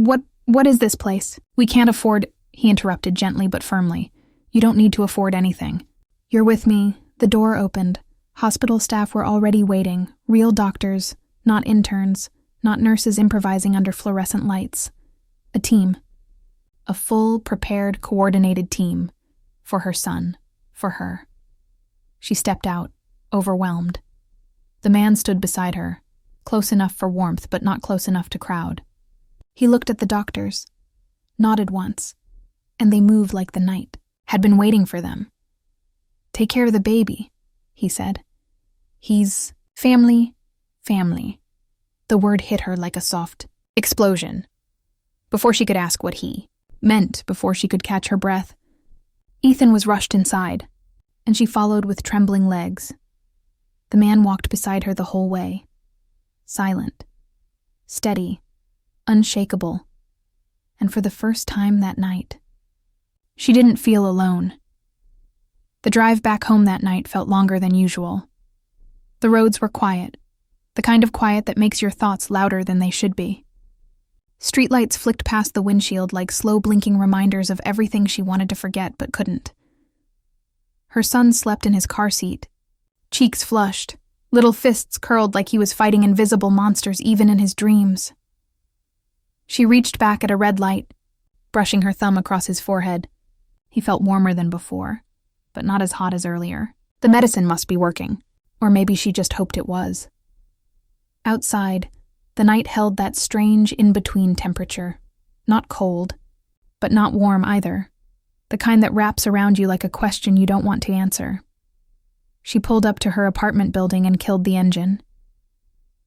What is this place? We can't afford, he interrupted gently but firmly. You don't need to afford anything. You're with me. The door opened. Hospital staff were already waiting, real doctors, not interns, not nurses improvising under fluorescent lights. A team. A full, prepared, coordinated team. For her son. For her. She stepped out, overwhelmed. The man stood beside her, close enough for warmth but not close enough to crowd. He looked at the doctors, nodded once, and they moved like the night, had been waiting for them. Take care of the baby, he said. He's family. The word hit her like a soft explosion. Before she could ask what he meant, before she could catch her breath, Ethan was rushed inside, and she followed with trembling legs. The man walked beside her the whole way, silent, steady, unshakable, and for the first time that night, she didn't feel alone. The drive back home that night felt longer than usual. The roads were quiet, the kind of quiet that makes your thoughts louder than they should be. Streetlights flicked past the windshield like slow blinking reminders of everything she wanted to forget but couldn't. Her son slept in his car seat, cheeks flushed, little fists curled like he was fighting invisible monsters even in his dreams. She reached back at a red light, brushing her thumb across his forehead. He felt warmer than before, but not as hot as earlier. The medicine must be working, or maybe she just hoped it was. Outside, the night held that strange in-between temperature. Not cold, but not warm either. The kind that wraps around you like a question you don't want to answer. She pulled up to her apartment building and killed the engine.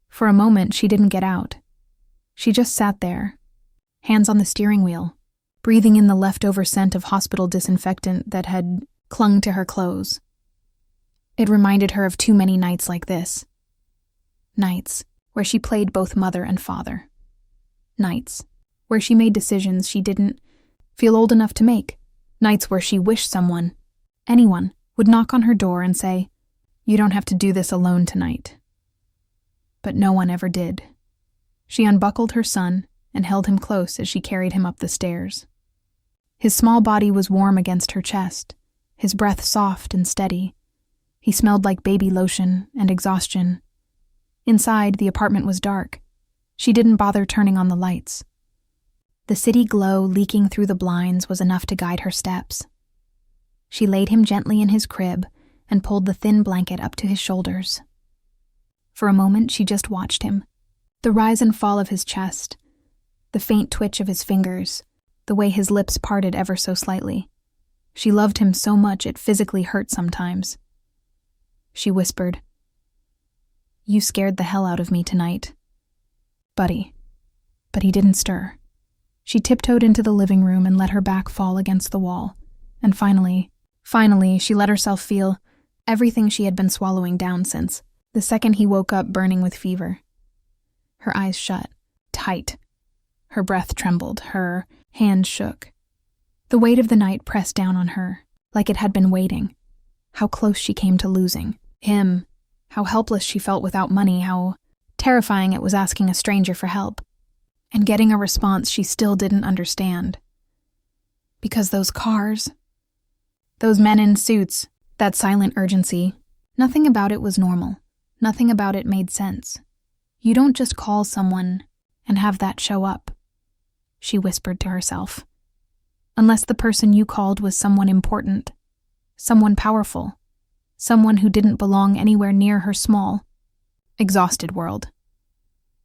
For a moment, she didn't get out. She just sat there, hands on the steering wheel, breathing in the leftover scent of hospital disinfectant that had clung to her clothes. It reminded her of too many nights like this. Nights where she played both mother and father. Nights where she made decisions she didn't feel old enough to make. Nights where she wished someone, anyone, would knock on her door and say, "You don't have to do this alone tonight." But no one ever did. She unbuckled her son and held him close as she carried him up the stairs. His small body was warm against her chest, his breath soft and steady. He smelled like baby lotion and exhaustion. Inside, the apartment was dark. She didn't bother turning on the lights. The city glow leaking through the blinds was enough to guide her steps. She laid him gently in his crib and pulled the thin blanket up to his shoulders. For a moment, she just watched him. The rise and fall of his chest, the faint twitch of his fingers, the way his lips parted ever so slightly. She loved him so much it physically hurt sometimes. She whispered, "You scared the hell out of me tonight, buddy." But he didn't stir. She tiptoed into the living room and let her back fall against the wall. And finally, she let herself feel everything she had been swallowing down since the second he woke up burning with fever. Her eyes shut, tight. Her breath trembled, her hand shook. The weight of the night pressed down on her, like it had been waiting. How close she came to losing him, how helpless she felt without money, how terrifying it was asking a stranger for help, and getting a response she still didn't understand. Because those cars, those men in suits, that silent urgency, nothing about it was normal. Nothing about it made sense. You don't just call someone and have that show up, she whispered to herself. Unless the person you called was someone important, someone powerful, someone who didn't belong anywhere near her small, exhausted world.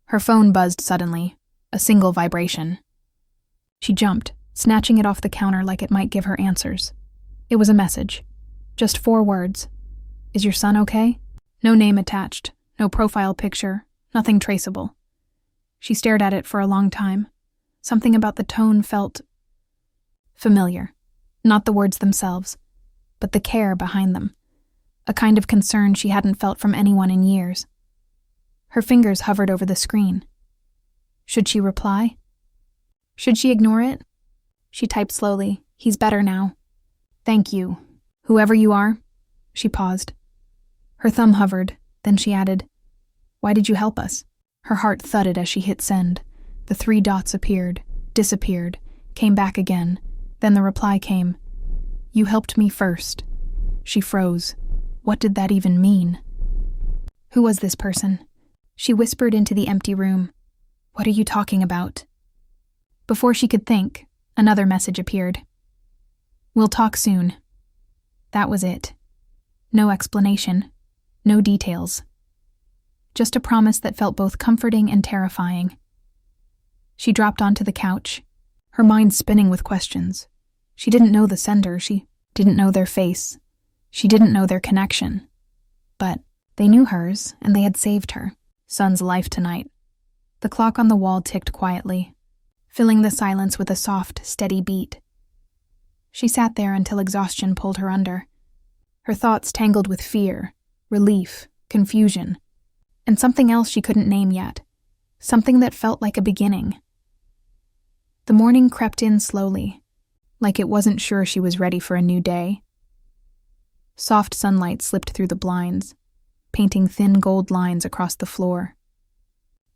Her phone buzzed suddenly, a single vibration. She jumped, snatching it off the counter like it might give her answers. It was a message. Just 4 words. "Is your son okay?" No name attached, no profile picture, nothing traceable. She stared at it for a long time. Something about the tone felt familiar. Not the words themselves, but the care behind them. A kind of concern she hadn't felt from anyone in years. Her fingers hovered over the screen. Should she reply? Should she ignore it? She typed slowly. "He's better now. Thank you. Whoever you are." She paused. Her thumb hovered, then she added, "Why did you help us?" Her heart thudded as she hit send. The 3 dots appeared. disappeared, came back again. Then the reply came. You helped me first. She froze. What did that even mean? Who was this person? She whispered into the empty room. What are you talking about? Before she could think, another message appeared. We'll talk soon. That was it. No explanation. No details. Just a promise that felt both comforting and terrifying. She dropped onto the couch, her mind spinning with questions. She didn't know the sender. She didn't know their face. She didn't know their connection. But they knew hers, and they had saved her. Son's life tonight. The clock on the wall ticked quietly, filling the silence with a soft, steady beat. She sat there until exhaustion pulled her under. Her thoughts tangled with fear, relief, confusion, and something else she couldn't name yet. Something that felt like a beginning. The morning crept in slowly, like it wasn't sure she was ready for a new day. Soft sunlight slipped through the blinds, painting thin gold lines across the floor.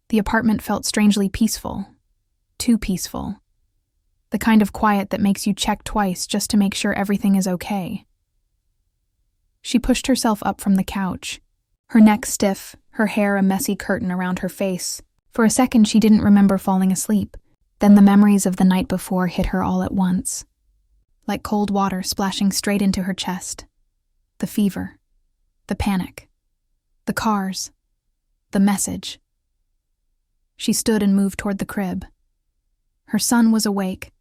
The apartment felt strangely peaceful. Too peaceful. The kind of quiet that makes you check twice just to make sure everything is okay. She pushed herself up from the couch, her neck stiff, her hair a messy curtain around her face. For a second she didn't remember falling asleep. Then the memories of the night before hit her all at once, like cold water splashing straight into her chest. The fever, the panic, the cars, the message. She stood and moved toward the crib. Her son was awake,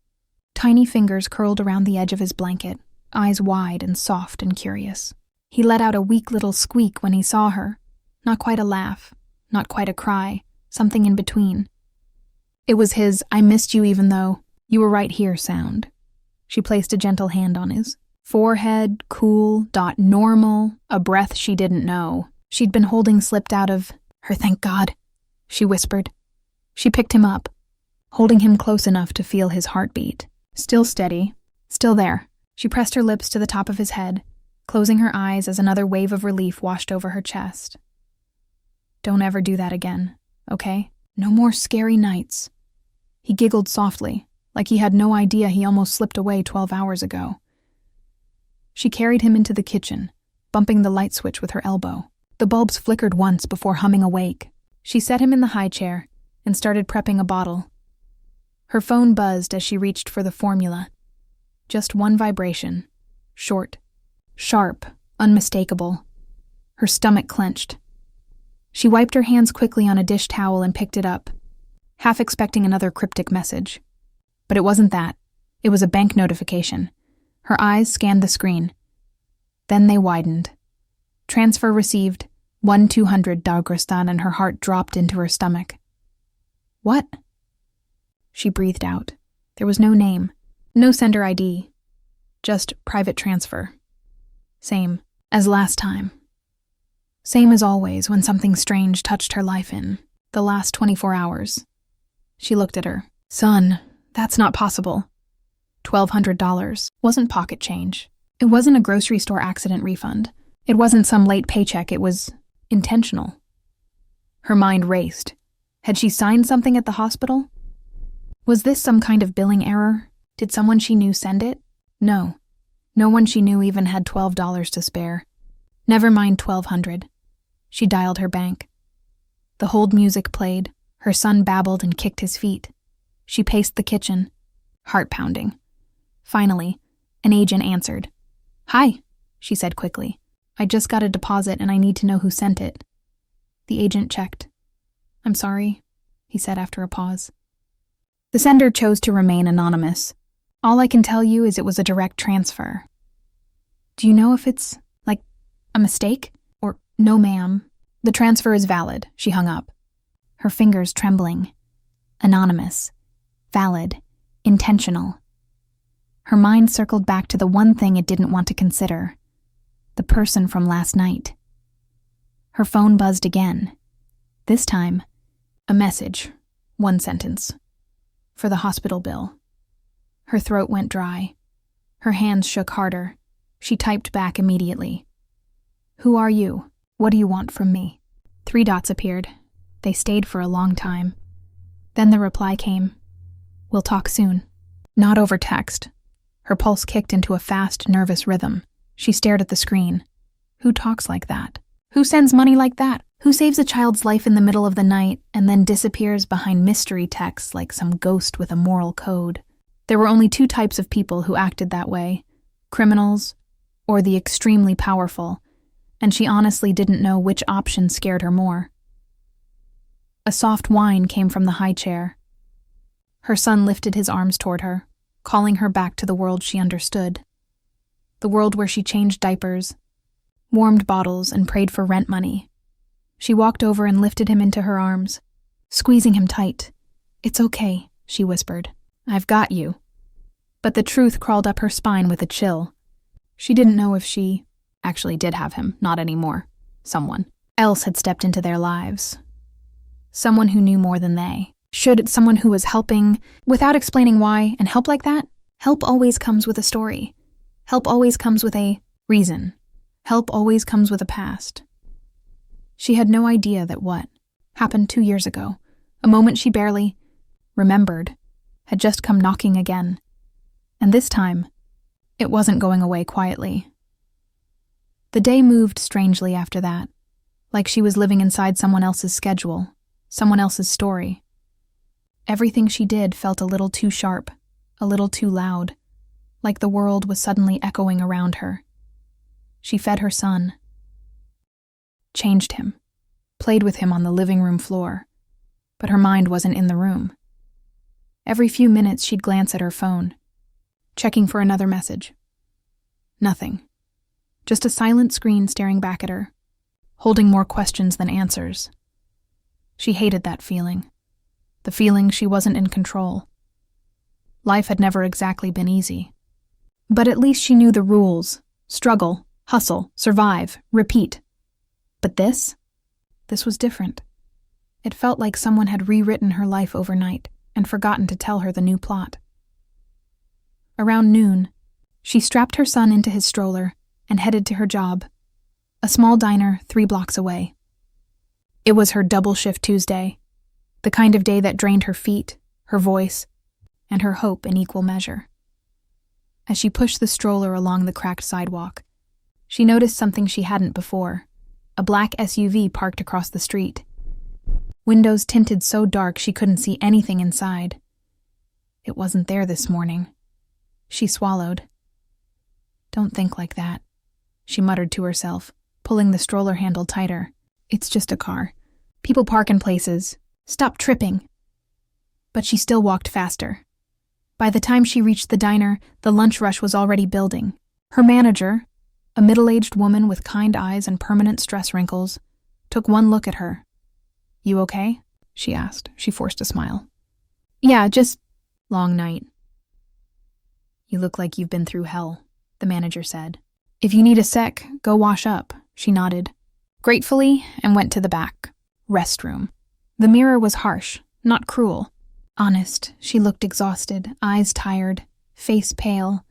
tiny fingers curled around the edge of his blanket, eyes wide and soft and curious. He let out a weak little squeak when he saw her, not quite a laugh, not quite a cry, something in between. It was his "I missed you even though you were right here" sound. She placed a gentle hand on his forehead, cool, normal, a breath she didn't know. She'd been holding slipped out of her. Thank God, she whispered. She picked him up, holding him close enough to feel his heartbeat. Still steady, still there. She pressed her lips to the top of his head, closing her eyes as another wave of relief washed over her chest. Don't ever do that again, okay? No more scary nights. He giggled softly, like he had no idea he almost slipped away 12 hours ago. She carried him into the kitchen, bumping the light switch with her elbow. The bulbs flickered once before humming awake. She set him in the high chair and started prepping a bottle. Her phone buzzed as she reached for the formula. Just one vibration. Short, sharp, unmistakable. Her stomach clenched. She wiped her hands quickly on a dish towel and picked it up, half expecting another cryptic message. But it wasn't that. It was a bank notification. Her eyes scanned the screen. Then they widened. Transfer received, 1-200 Dagestan, and her heart dropped into her stomach. What? She breathed out. There was no name, no sender ID, just private transfer. Same as last time. Same as always when something strange touched her life in the last 24 hours. She looked at her. Son, that's not possible. $1,200 wasn't pocket change. It wasn't a grocery store accident refund. It wasn't some late paycheck. It was intentional. Her mind raced. Had she signed something at the hospital? Was this some kind of billing error? Did someone she knew send it? No. No one she knew even had $12 to spare. Never mind $1,200. She dialed her bank. The hold music played. Her son babbled and kicked his feet. She paced the kitchen, heart pounding. Finally, an agent answered. Hi, she said quickly. I just got a deposit and I need to know who sent it. The agent checked. I'm sorry, he said after a pause. The sender chose to remain anonymous. All I can tell you is it was a direct transfer. Do you know if it's, like, a mistake? Or, no ma'am. The transfer is valid, she hung up. Her fingers trembling. Anonymous. Valid. Intentional. Her mind circled back to the one thing it didn't want to consider. The person from last night. Her phone buzzed again. This time, a message. One sentence. For the hospital bill. Her throat went dry. Her hands shook harder. She typed back immediately. Who are you? What do you want from me? 3 dots appeared. They stayed for a long time. Then the reply came. We'll talk soon. Not over text. Her pulse kicked into a fast, nervous rhythm. She stared at the screen. Who talks like that? Who sends money like that? Who saves a child's life in the middle of the night and then disappears behind mystery texts like some ghost with a moral code? There were only two types of people who acted that way: criminals or the extremely powerful, and she honestly didn't know which option scared her more. A soft whine came from the high chair. Her son lifted his arms toward her, calling her back to the world she understood. The world where she changed diapers, warmed bottles, and prayed for rent money. She walked over and lifted him into her arms, squeezing him tight. "It's okay," she whispered. "I've got you." But the truth crawled up her spine with a chill. She didn't know if she actually did have him, not anymore. Someone else had stepped into their lives. Someone who knew more than they. Someone who was helping without explaining why, and help like that? Help always comes with a story. Help always comes with a reason. Help always comes with a past. She had no idea that what happened 2 years ago, a moment she barely remembered, had just come knocking again. And this time, it wasn't going away quietly. The day moved strangely after that, like she was living inside someone else's schedule, someone else's story. Everything she did felt a little too sharp, a little too loud, like the world was suddenly echoing around her. She fed her son, changed him, played with him on the living room floor, but her mind wasn't in the room. Every few minutes she'd glance at her phone, checking for another message. Nothing. Just a silent screen staring back at her, holding more questions than answers. She hated that feeling. The feeling she wasn't in control. Life had never exactly been easy. But at least she knew the rules: struggle, hustle, survive, repeat. But this was different. It felt like someone had rewritten her life overnight and forgotten to tell her the new plot. Around noon, she strapped her son into his stroller and headed to her job, a small diner 3 blocks away. It was her double shift Tuesday, the kind of day that drained her feet, her voice, and her hope in equal measure. As she pushed the stroller along the cracked sidewalk, she noticed something she hadn't before: a black SUV parked across the street. Windows tinted so dark she couldn't see anything inside. It wasn't there this morning. She swallowed. "Don't think like that," she muttered to herself, pulling the stroller handle tighter. "It's just a car. People park in places. Stop tripping." But she still walked faster. By the time she reached the diner, the lunch rush was already building. Her manager, a middle-aged woman with kind eyes and permanent stress wrinkles, took one look at her. "You okay?" she asked. She forced a smile. "Yeah, just long night." "You look like you've been through hell," the manager said. "If you need a sec, go wash up," she nodded gratefully and went to the back restroom. The mirror was harsh, not cruel. Honest. She looked exhausted, eyes tired, face pale,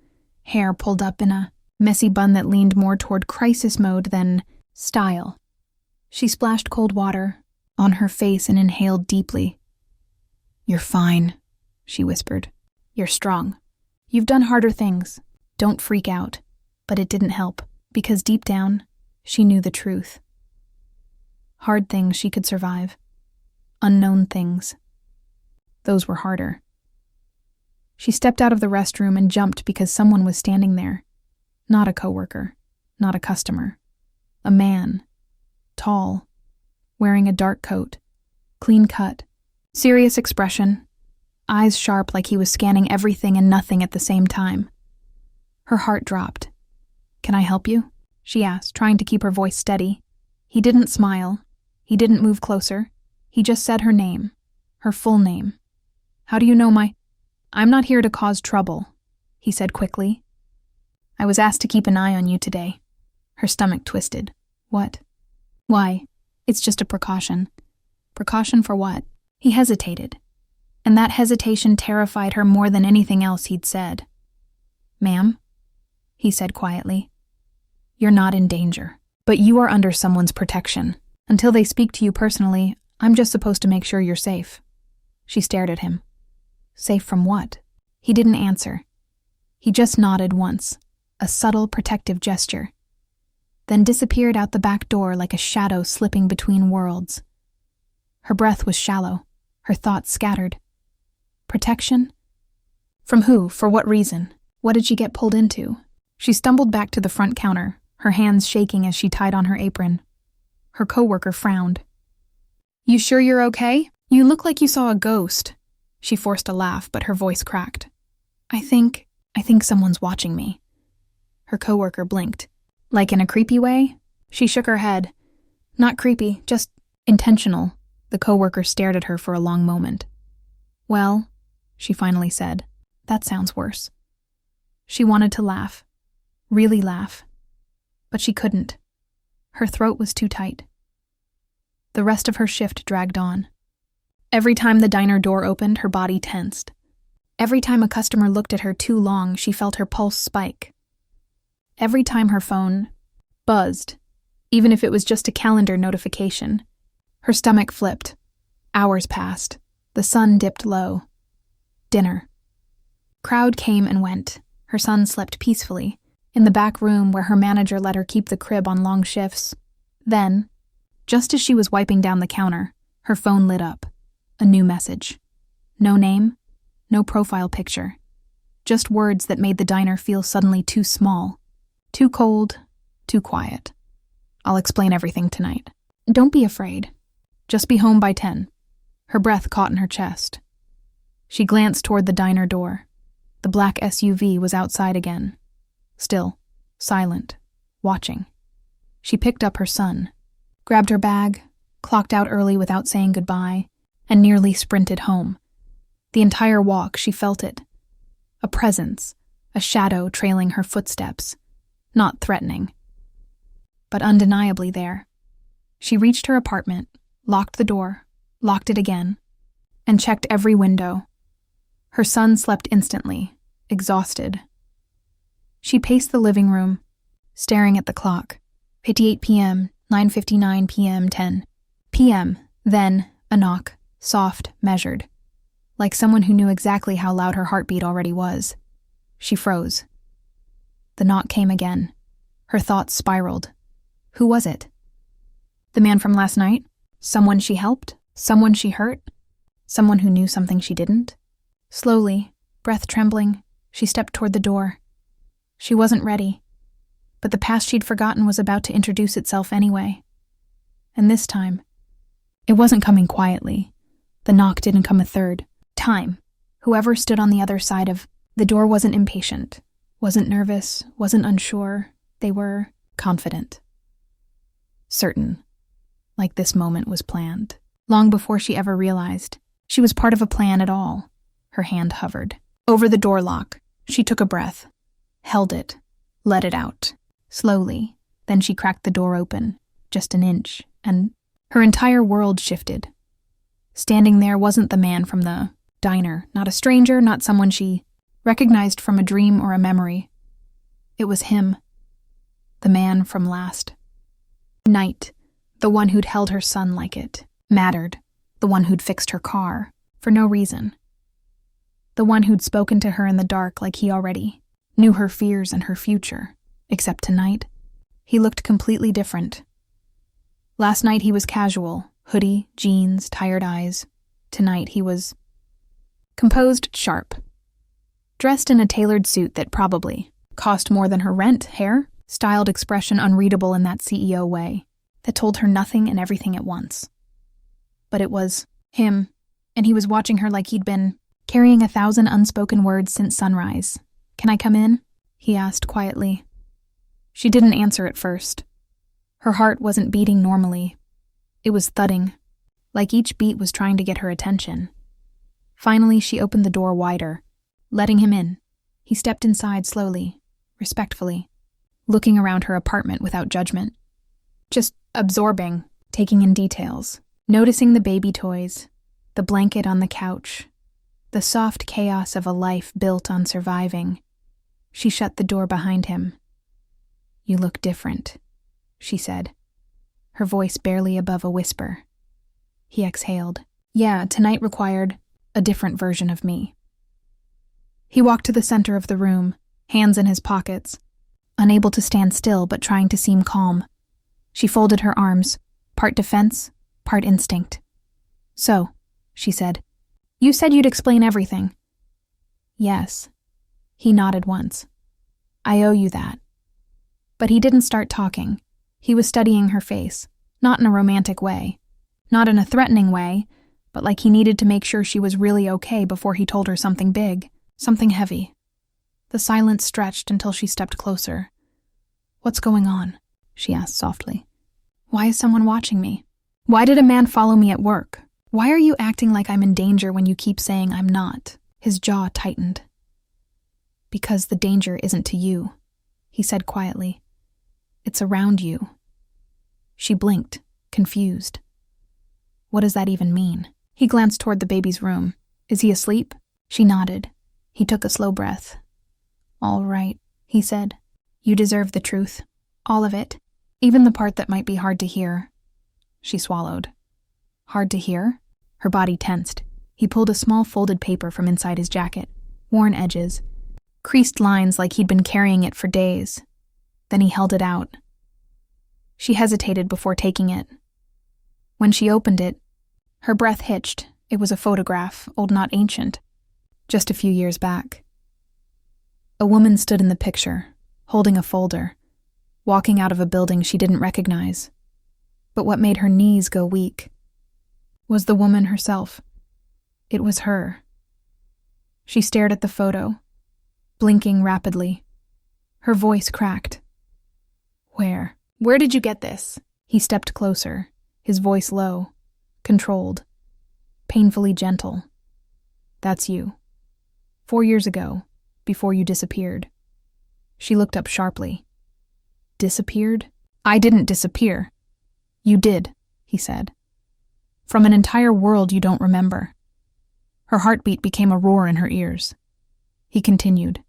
hair pulled up in a messy bun that leaned more toward crisis mode than style. She splashed cold water on her face and inhaled deeply. "You're fine," she whispered. "You're strong. You've done harder things. Don't freak out." But it didn't help, because deep down, she knew the truth. Hard things she could survive. Unknown things. Those were harder. She stepped out of the restroom and jumped because someone was standing there. Not a coworker, not a customer. A man. Tall. Wearing a dark coat. Clean cut. Serious expression. Eyes sharp like he was scanning everything and nothing at the same time. Her heart dropped. "Can I help you?" she asked, trying to keep her voice steady. He didn't smile. He didn't move closer. He just said her name. Her full name. "How do you know my—" "I'm not here to cause trouble," he said quickly. "I was asked to keep an eye on you today." Her stomach twisted. "What?" "Why, it's just a precaution." "Precaution for what?" He hesitated, and that hesitation terrified her more than anything else he'd said. "Ma'am," he said quietly, "you're not in danger, but you are under someone's protection. Until they speak to you personally, I'm just supposed to make sure you're safe." She stared at him. Safe from what? He didn't answer. He just nodded once, a subtle protective gesture, then disappeared out the back door like a shadow slipping between worlds. Her breath was shallow, her thoughts scattered. Protection? From who? For what reason? What did she get pulled into? She stumbled back to the front counter, her hands shaking as she tied on her apron. Her coworker frowned. You sure you're okay? You look like you saw a ghost. She forced a laugh, but her voice cracked. I think someone's watching me. Her coworker blinked. Like in a creepy way? She shook her head. Not creepy, just intentional. The coworker stared at her for a long moment. Well, she finally said, that sounds worse. She wanted to laugh. Really laugh. But she couldn't. Her throat was too tight. The rest of her shift dragged on. Every time the diner door opened, her body tensed. Every time a customer looked at her too long, she felt her pulse spike. Every time her phone buzzed, even if it was just a calendar notification, her stomach flipped. Hours passed. The sun dipped low. Dinner. Crowd came and went. Her son slept peacefully, in the back room where her manager let her keep the crib on long shifts. Then, just as she was wiping down the counter, her phone lit up. A new message. No name, no profile picture. Just words that made the diner feel suddenly too small. Too cold, too quiet. I'll explain everything tonight. Don't be afraid. Just be home by 10. Her breath caught in her chest. She glanced toward the diner door. The black SUV was outside again. Still, silent, watching. She picked up her son, grabbed her bag, clocked out early without saying goodbye, and nearly sprinted home. The entire walk, she felt it. A presence, a shadow trailing her footsteps. Not threatening, but undeniably there. She reached her apartment, locked the door, locked it again, and checked every window. Her son slept instantly, exhausted. She paced the living room, staring at the clock. 58 p.m., 9:59 p.m., 10 p.m., then a knock, soft, measured, like someone who knew exactly how loud her heartbeat already was. She froze. The knock came again. Her thoughts spiraled. Who was it? The man from last night? Someone she helped? Someone she hurt? Someone who knew something she didn't? Slowly, breath trembling, she stepped toward the door. She wasn't ready, but the past she'd forgotten was about to introduce itself anyway. And this time, it wasn't coming quietly. The knock didn't come a third time. Whoever stood on the other side of the door wasn't impatient. Wasn't nervous, wasn't unsure. They were confident. Certain. Like this moment was planned. Long before she ever realized she was part of a plan at all. Her hand hovered over the door lock. She took a breath, held it, let it out. Slowly, then she cracked the door open, just an inch, and her entire world shifted. Standing there wasn't the man from the diner, not a stranger, not someone she recognized from a dream or a memory. It was him, the man from last night, the one who'd held her son like it mattered, the one who'd fixed her car for no reason, the one who'd spoken to her in the dark like he already knew her fears and her future. Except tonight, he looked completely different. Last night he was casual, hoodie, jeans, tired eyes. Tonight he was composed, sharp. Dressed in a tailored suit that probably cost more than her rent, hair, styled expression unreadable in that CEO way that told her nothing and everything at once. But it was him, and he was watching her like he'd been carrying 1,000 unspoken words since sunrise. Can I come in? He asked quietly. She didn't answer at first. Her heart wasn't beating normally. It was thudding, like each beat was trying to get her attention. Finally, she opened the door wider, letting him in. He stepped inside slowly, respectfully, looking around her apartment without judgment. Just absorbing, taking in details, noticing the baby toys, the blanket on the couch, the soft chaos of a life built on surviving. She shut the door behind him. You look different, she said, her voice barely above a whisper. He exhaled. Yeah, tonight required a different version of me. He walked to the center of the room, hands in his pockets, unable to stand still but trying to seem calm. She folded her arms, part defense, part instinct. "So," she said, "you said you'd explain everything." "Yes." He nodded once. "I owe you that." But he didn't start talking. He was studying her face, not in a romantic way, not in a threatening way, but like he needed to make sure she was really okay before he told her something big, something heavy. The silence stretched until she stepped closer. "What's going on?" she asked softly. "Why is someone watching me? Why did a man follow me at work? Why are you acting like I'm in danger when you keep saying I'm not?" His jaw tightened. "Because the danger isn't to you," he said quietly. "It's around you." She blinked, confused. "What does that even mean?" He glanced toward the baby's room. "Is he asleep?" She nodded. He took a slow breath. "All right," he said. "You deserve the truth. All of it. Even the part that might be hard to hear." She swallowed. "Hard to hear?" Her body tensed. He pulled a small folded paper from inside his jacket. Worn edges. Creased lines like he'd been carrying it for days. Then he held it out. She hesitated before taking it. When she opened it, her breath hitched. It was a photograph, old not ancient. Just a few years back. A woman stood in the picture, holding a folder, walking out of a building she didn't recognize. But what made her knees go weak was the woman herself. It was her. She stared at the photo, blinking rapidly. Her voice cracked. Where did you get this?" He stepped closer, his voice low, controlled, painfully gentle. "That's you. 4 years ago, before you disappeared." She looked up sharply. "Disappeared? I didn't disappear." "You did," he said. "From an entire world you don't remember." Her heartbeat became a roar in her ears. He continued.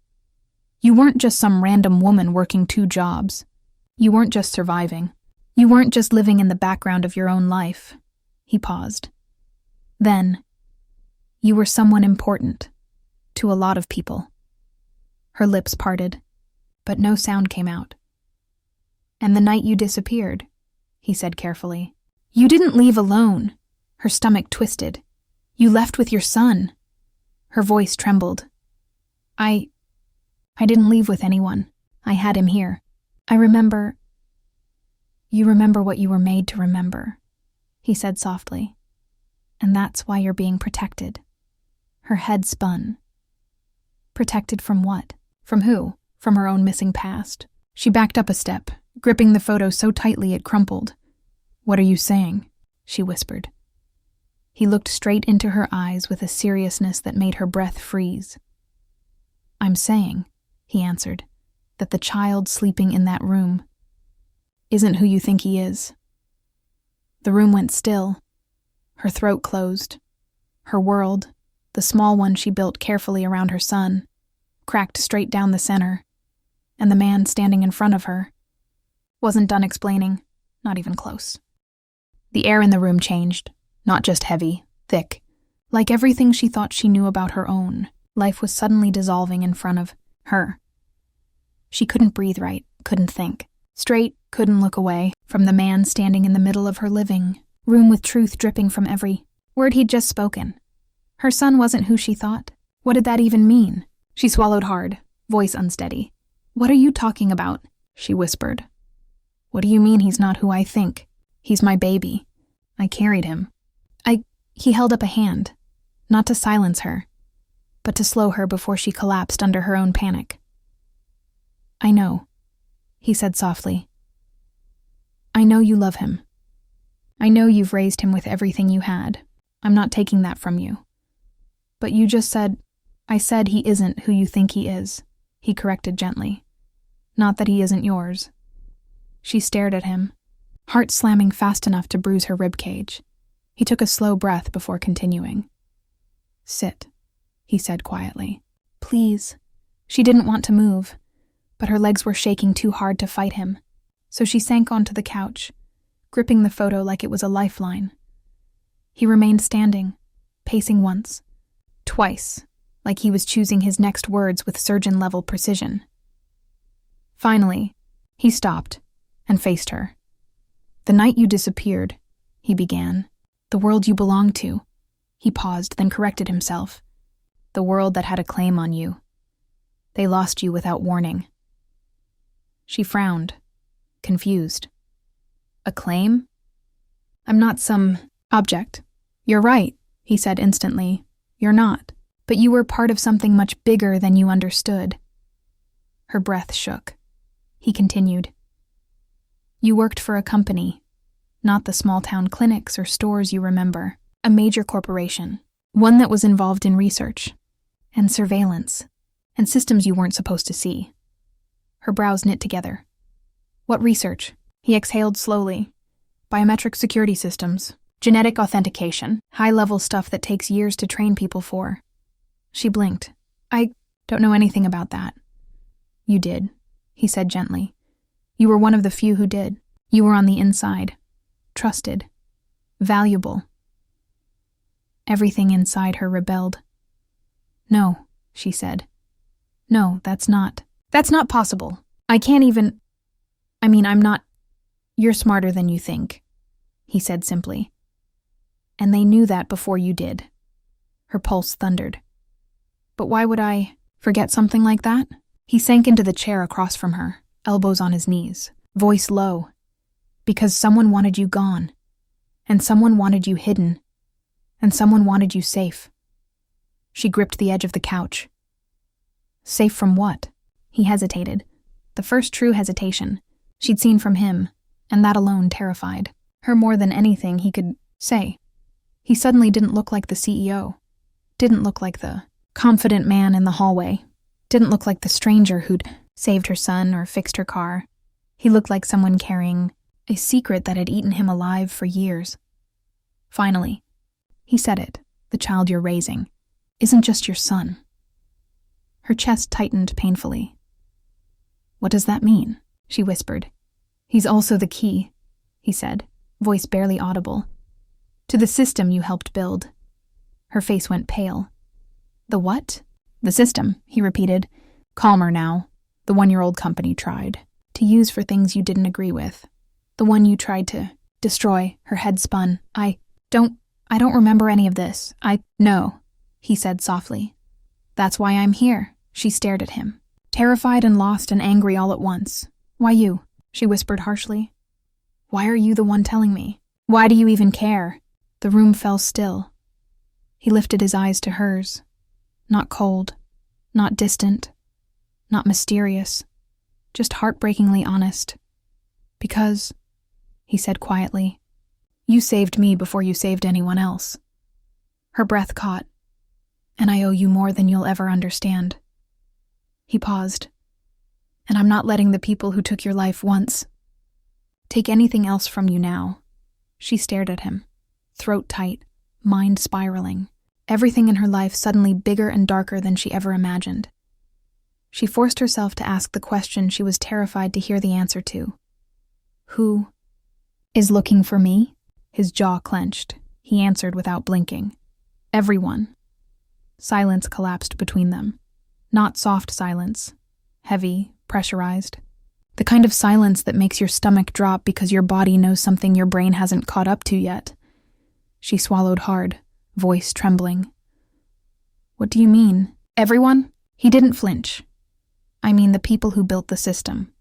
"You weren't just some random woman working 2 jobs. You weren't just surviving. You weren't just living in the background of your own life." He paused. "Then, you were someone important to a lot of people." Her lips parted, but no sound came out. "And the night you disappeared," he said carefully, "you didn't leave alone." Her stomach twisted. "You left with your son." Her voice trembled. I didn't leave with anyone. I had him here. I remember." "You remember what you were made to remember," he said softly. "And that's why you're being protected." Her head spun. Protected from what? From who? From her own missing past. She backed up a step, gripping the photo so tightly it crumpled. "What are you saying?" she whispered. He looked straight into her eyes with a seriousness that made her breath freeze. "I'm saying," he answered, "that the child sleeping in that room isn't who you think he is." The room went still. Her throat closed. Her world, the small one she built carefully around her son, cracked straight down the center, and the man standing in front of her wasn't done explaining, not even close. The air in the room changed, not just heavy, thick. Like everything she thought she knew about her own, life was suddenly dissolving in front of her. She couldn't breathe right, couldn't think straight, couldn't look away from the man standing in the middle of her living room with truth dripping from every word he'd just spoken. Her son wasn't who she thought. What did that even mean? She swallowed hard, voice unsteady. "What are you talking about?" she whispered. "What do you mean he's not who I think? He's my baby. I carried him." He held up a hand, not to silence her, but to slow her before she collapsed under her own panic. "I know," he said softly. "I know you love him. I know you've raised him with everything you had. I'm not taking that from you. But you just said, I said he isn't who you think he is," he corrected gently. "Not that he isn't yours." She stared at him, heart slamming fast enough to bruise her ribcage. He took a slow breath before continuing. "Sit," he said quietly. "Please." She didn't want to move, but her legs were shaking too hard to fight him, so she sank onto the couch, gripping the photo like it was a lifeline. He remained standing, pacing once, twice, like he was choosing his next words with surgeon-level precision. Finally, he stopped and faced her. "The night you disappeared," he began. "The world you belonged to." He paused, then corrected himself. "The world that had a claim on you. They lost you without warning." She frowned, confused. "A claim? I'm not some object." "You're right," he said instantly. "You're not. But you were part of something much bigger than you understood." Her breath shook. He continued. "You worked for a company, not the small-town clinics or stores you remember. A major corporation, one that was involved in research and surveillance and systems you weren't supposed to see." Her brows knit together. "What research?" He exhaled slowly. "Biometric security systems, genetic authentication, high-level stuff that takes years to train people for." She blinked. "I don't know anything about that." "You did," he said gently. "You were one of the few who did. You were on the inside. Trusted. Valuable." Everything inside her rebelled. "No," she said. "No, that's not possible. I can't even... I'm not... You're smarter than you think," he said simply. "And they knew that before you did." Her pulse thundered. "But why would I forget something like that?" He sank into the chair across from her, elbows on his knees, voice low. "Because someone wanted you gone, and someone wanted you hidden, and someone wanted you safe." She gripped the edge of the couch. "Safe from what?" He hesitated. The first true hesitation she'd seen from him, and that alone terrified her more than anything he could say. He suddenly didn't look like the CEO. Didn't look like the confident man in the hallway. Didn't look like the stranger who'd saved her son or fixed her car. He looked like someone carrying a secret that had eaten him alive for years. Finally, he said it. "The child you're raising isn't just your son." Her chest tightened painfully. "What does that mean?" she whispered. "He's also the key," he said, voice barely audible, "to the system you helped build." Her face went pale. "The what?" "The system," he repeated, calmer now. "The one your old company tried to use for things you didn't agree with. The one you tried to destroy." Her head spun. I don't remember any of this. No," he said softly. "That's why I'm here." She stared at him, terrified and lost and angry all at once. "Why you?" she whispered harshly. "Why are you the one telling me? Why do you even care?" The room fell still. He lifted his eyes to hers. Not cold, not distant, not mysterious, just heartbreakingly honest. "Because," he said quietly, "you saved me before you saved anyone else." Her breath caught. "And I owe you more than you'll ever understand." He paused. "And I'm not letting the people who took your life once take anything else from you now." She stared at him, throat tight, mind spiraling, everything in her life suddenly bigger and darker than she ever imagined. She forced herself to ask the question she was terrified to hear the answer to. "Who is looking for me?" His jaw clenched. He answered without blinking. "Everyone." Silence collapsed between them. Not soft silence. Heavy, pressurized. The kind of silence that makes your stomach drop because your body knows something your brain hasn't caught up to yet. She swallowed hard, voice trembling. "What do you mean? Everyone?" He didn't flinch. "I mean the people who built the system.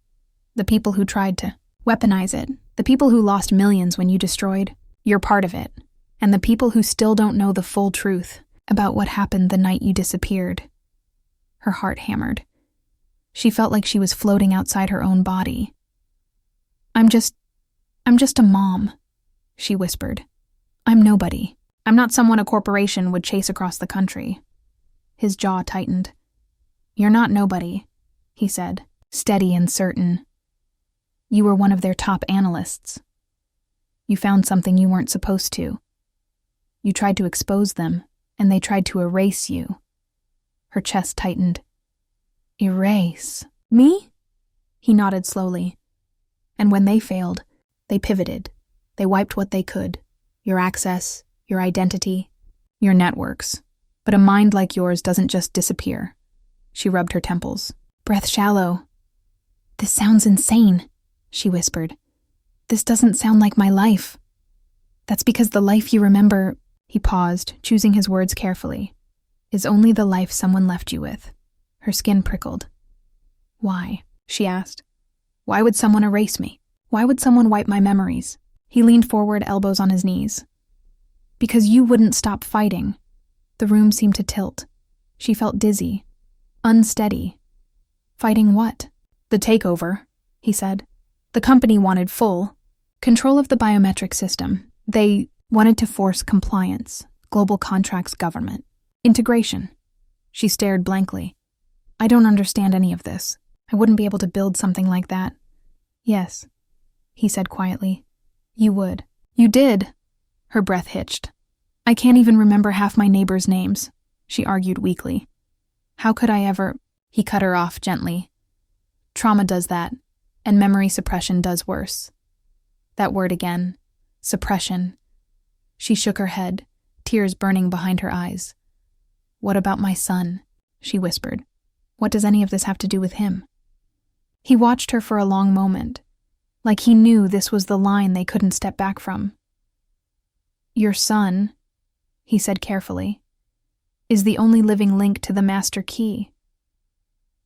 The people who tried to weaponize it. The people who lost millions when you destroyed. You're part of it. And the people who still don't know the full truth about what happened the night you disappeared." Her heart hammered. She felt like she was floating outside her own body. I'm just a mom," she whispered. "I'm nobody. I'm not someone a corporation would chase across the country." His jaw tightened. "You're not nobody," he said, steady and certain. "You were one of their top analysts. You found something you weren't supposed to. You tried to expose them, and they tried to erase you." Her chest tightened. "Erase me?" He nodded slowly. "And when they failed, they pivoted. They wiped what they could. Your access, your identity, your networks. But a mind like yours doesn't just disappear. She rubbed her temples. Breath shallow. This sounds insane, she whispered. This doesn't sound like my life. That's because the life you remember, he paused, choosing his words carefully, is only the life someone left you with. Her skin prickled. Why? She asked. Why would someone erase me? Why would someone wipe my memories? He leaned forward, elbows on his knees. Because you wouldn't stop fighting. The room seemed to tilt. She felt dizzy, unsteady. Fighting what? The takeover, he said. The company wanted full control of the biometric system. They wanted to force compliance, global contracts, government, integration. She stared blankly. I don't understand any of this. I wouldn't be able to build something like that. Yes, he said quietly. You would. You did. Her breath hitched. I can't even remember half my neighbors' names, she argued weakly. How could I ever? He cut her off gently. Trauma does that, and memory suppression does worse. That word again. Suppression. She shook her head, tears burning behind her eyes. What about my son? She whispered. What does any of this have to do with him? He watched her for a long moment, like he knew this was the line they couldn't step back from. Your son, he said carefully, is the only living link to the master key.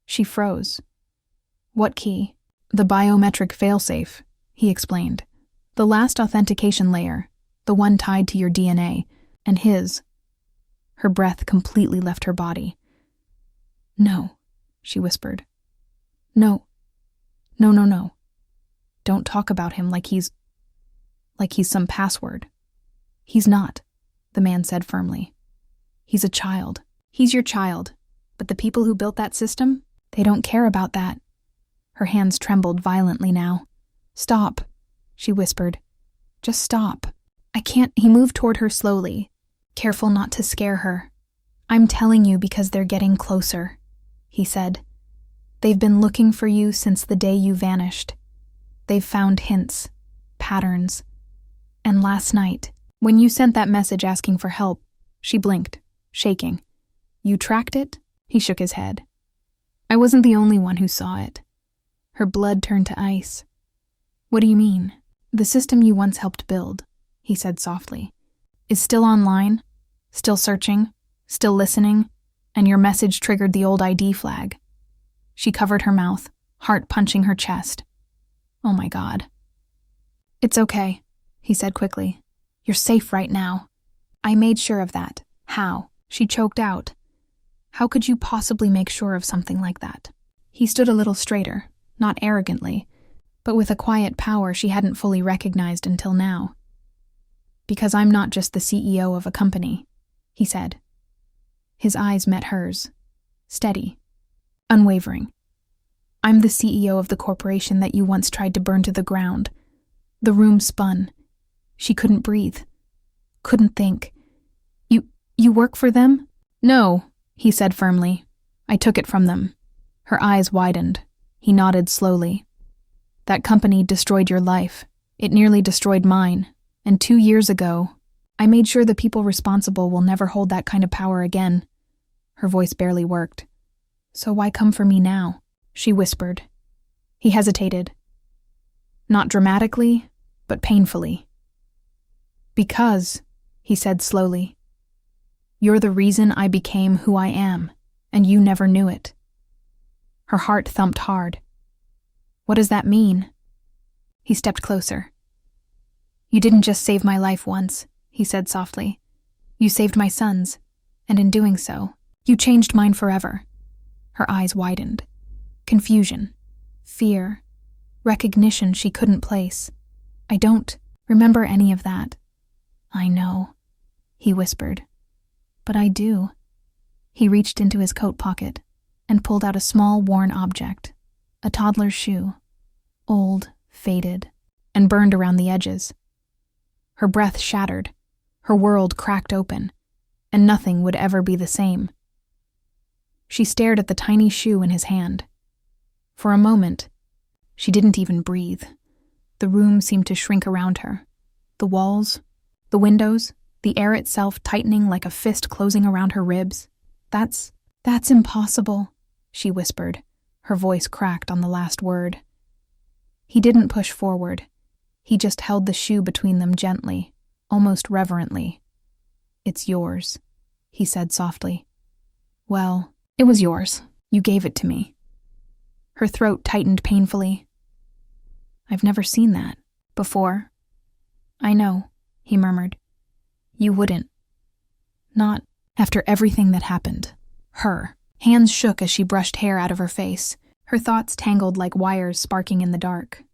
She froze. What key? The biometric failsafe, he explained. The last authentication layer, the one tied to your DNA, and his. Her breath completely left her body. No, she whispered. No. No. Don't talk about him like he's some password. He's not, the man said firmly. He's a child. He's your child. But the people who built that system, they don't care about that. Her hands trembled violently now. Stop, she whispered. Just stop. I can't. He moved toward her slowly, careful not to scare her. I'm telling you because they're getting closer, he said. They've been looking for you since the day you vanished. They've found hints, patterns. And last night, when you sent that message asking for help, she blinked, shaking. You tracked it? He shook his head. I wasn't the only one who saw it. Her blood turned to ice. What do you mean? The system you once helped build, he said softly, is still online, still searching, still listening, and your message triggered the old ID flag. She covered her mouth, heart punching her chest. Oh my God. It's okay, he said quickly. You're safe right now. I made sure of that. How? She choked out. How could you possibly make sure of something like that? He stood a little straighter, not arrogantly, but with a quiet power she hadn't fully recognized until now. Because I'm not just the CEO of a company, he said. His eyes met hers, steady, unwavering. I'm the CEO of the corporation that you once tried to burn to the ground. The room spun. She couldn't breathe, couldn't think. You work for them? No, he said firmly. I took it from them. Her eyes widened. He nodded slowly. That company destroyed your life. It nearly destroyed mine. And 2 years ago, I made sure the people responsible will never hold that kind of power again. Her voice barely worked. So why come for me now? She whispered. He hesitated. Not dramatically, but painfully. Because, he said slowly, you're the reason I became who I am, and you never knew it. Her heart thumped hard. What does that mean? He stepped closer. You didn't just save my life once, he said softly. You saved my son's, and in doing so, you changed mine forever. Her eyes widened. Confusion, fear, recognition she couldn't place. I don't remember any of that. I know, he whispered. But I do. He reached into his coat pocket and pulled out a small worn object, a toddler's shoe, old, faded, and burned around the edges. Her breath shattered, her world cracked open, and nothing would ever be the same. She stared at the tiny shoe in his hand. For a moment, she didn't even breathe. The room seemed to shrink around her. The walls, the windows, the air itself tightening like a fist closing around her ribs. That's impossible, she whispered, her voice cracked on the last word. He didn't push forward. He just held the shoe between them gently, almost reverently. It's yours, he said softly. Well, it was yours. You gave it to me. Her throat tightened painfully. I've never seen that before. I know, he murmured. You wouldn't. Not after everything that happened. Her hands shook as she brushed hair out of her face, her thoughts tangled like wires sparking in the dark.